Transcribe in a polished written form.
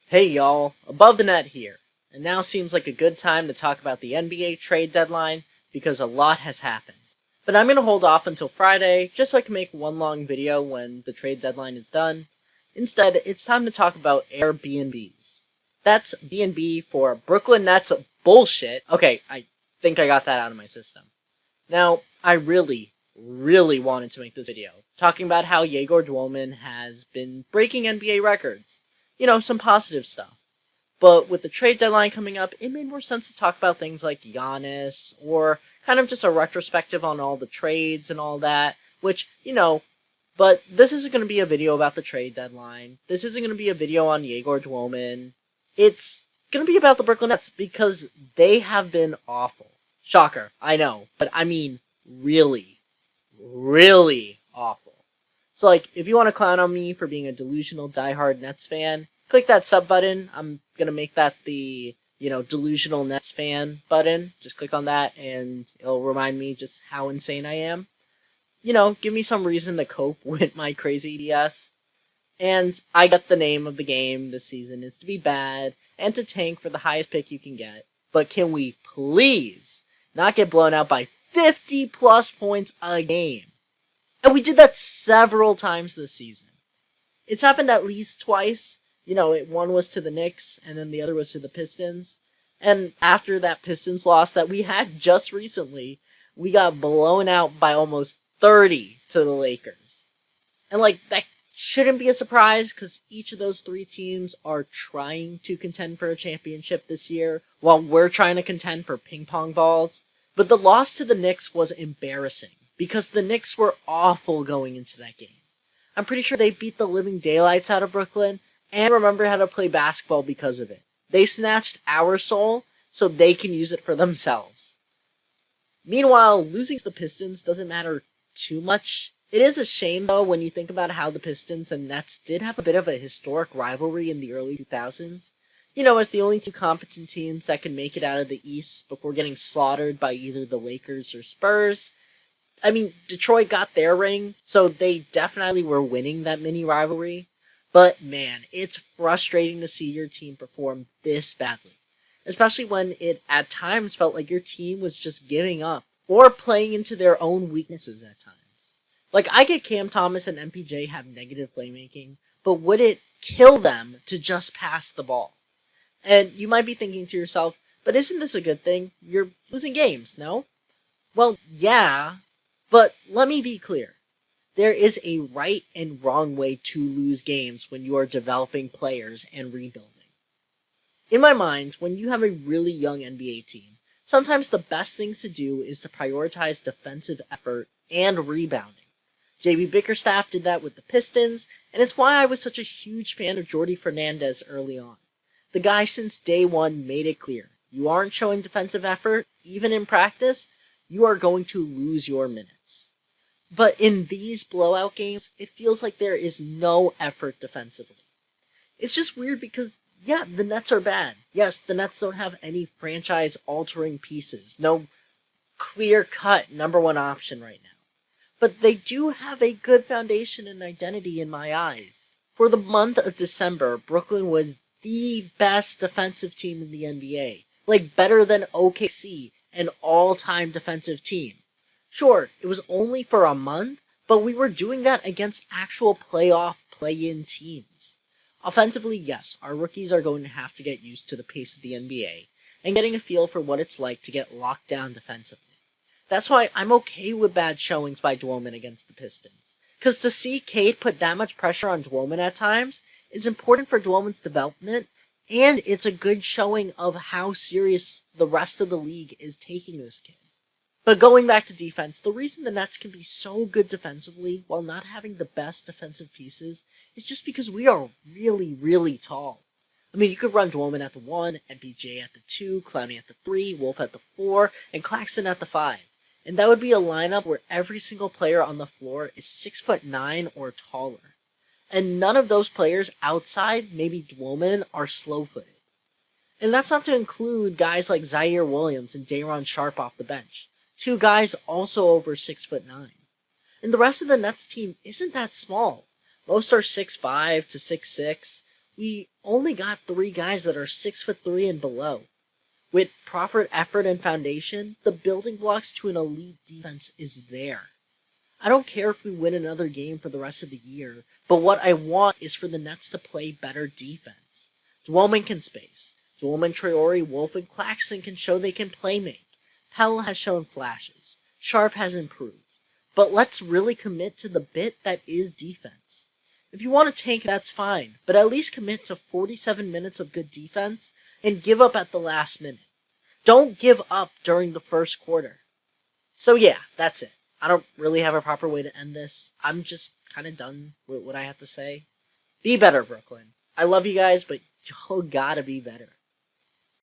Hey y'all, Above the Net here, and now seems like a good time to talk about the NBA trade deadline because a lot has happened. But I'm going to hold off until Friday just so I can make one long video when the trade deadline is done. Instead, it's time to talk about Airbnbs. That's B&B for Brooklyn Nets bullshit. Okay, I think I got that out of my system. Now, I really wanted to make this video, talking about how Yegor Dwolman has been breaking NBA records. Some positive stuff. But with the trade deadline coming up, it made more sense to talk about things like Giannis, or kind of just a retrospective on all the trades and all that, which, but this isn't going to be a video about the trade deadline. This isn't going to be a video on Yegor Dwolman. It's going to be about the Brooklyn Nets, because they have been awful. Shocker, I know, but I mean, really awful. So, if you want to clown on me for being a delusional diehard Nets fan, click that sub button. I'm going to make that the, delusional Nets fan button. Just click on that, and it'll remind me just how insane I am. Give me some reason to cope with my crazy DS. And I get the name of the game this season is to be bad, and to tank for the highest pick you can get. But can we please not get blown out by 50 plus points a game? And we did that several times this season. It's happened at least twice. One was to the Knicks, and then the other was to the Pistons. And after that Pistons loss that we had just recently, we got blown out by almost 30 to the Lakers. And, that shouldn't be a surprise, because each of those three teams are trying to contend for a championship this year, while we're trying to contend for ping pong balls. But the loss to the Knicks was embarrassing, because the Knicks were awful going into that game. I'm pretty sure they beat the living daylights out of Brooklyn, and remember how to play basketball because of it. They snatched our soul, so they can use it for themselves. Meanwhile, losing to the Pistons doesn't matter too much. It is a shame, though, when you think about how the Pistons and Nets did have a bit of a historic rivalry in the early 2000s. As the only two competent teams that can make it out of the East before getting slaughtered by either the Lakers or Spurs. I mean, Detroit got their ring, so they definitely were winning that mini rivalry. But man, it's frustrating to see your team perform this badly. Especially when it at times felt like your team was just giving up, or playing into their own weaknesses at times. I get Cam Thomas and MPJ have negative playmaking, but would it kill them to just pass the ball? And you might be thinking to yourself, but isn't this a good thing? You're losing games, no? Well, yeah, but let me be clear. There is a right and wrong way to lose games when you are developing players and rebuilding. In my mind, when you have a really young NBA team, sometimes the best things to do is to prioritize defensive effort and rebounding. J.B. Bickerstaff did that with the Pistons, and it's why I was such a huge fan of Jordi Fernandez early on. The guy since day one made it clear, you aren't showing defensive effort, even in practice, you are going to lose your minutes. But in these blowout games, it feels like there is no effort defensively. It's just weird because, yeah, the Nets are bad. Yes, the Nets don't have any franchise-altering pieces. No clear-cut number one option right now. But they do have a good foundation and identity in my eyes. For the month of December, Brooklyn was the best defensive team in the NBA. Better than OKC, an all-time defensive team. Sure, it was only for a month, but we were doing that against actual playoff play-in teams. Offensively, yes, our rookies are going to have to get used to the pace of the NBA, and getting a feel for what it's like to get locked down defensively. That's why I'm okay with bad showings by Dwolman against the Pistons. Because to see Cade put that much pressure on Dwolman at times is important for Dwolman's development, and it's a good showing of how serious the rest of the league is taking this kid. But going back to defense, the reason the Nets can be so good defensively while not having the best defensive pieces is just because we are really tall. I mean, you could run Dwolman at the 1, MPJ at the 2, Clowney at the 3, Wolf at the 4, and Claxton at the 5. And that would be a lineup where every single player on the floor is 6'9" or taller. And none of those players outside, maybe Dwolman, are slow-footed. And that's not to include guys like Zaire Williams and Day'Ron Sharpe off the bench. Two guys also over 6'9". And the rest of the Nets team isn't that small. Most are 6'5" to 6'6". we only got 3 guys that are 6'3" and below. With proper effort and foundation, the building blocks to an elite defense is there. I don't care if we win another game for the rest of the year, but what I want is for the Nets to play better defense. Dwellman can space. Dwellman, Traore, Wolf, and Claxton can show they can play make. Pell has shown flashes. Sharp has improved. But let's really commit to the bit that is defense. If you want to tank, that's fine, but at least commit to 47 minutes of good defense and give up at the last minute. Don't give up during the first quarter. So yeah, that's it. I don't really have a proper way to end this. I'm just kind of done with what I have to say. Be better, Brooklyn. I love you guys, but y'all gotta be better.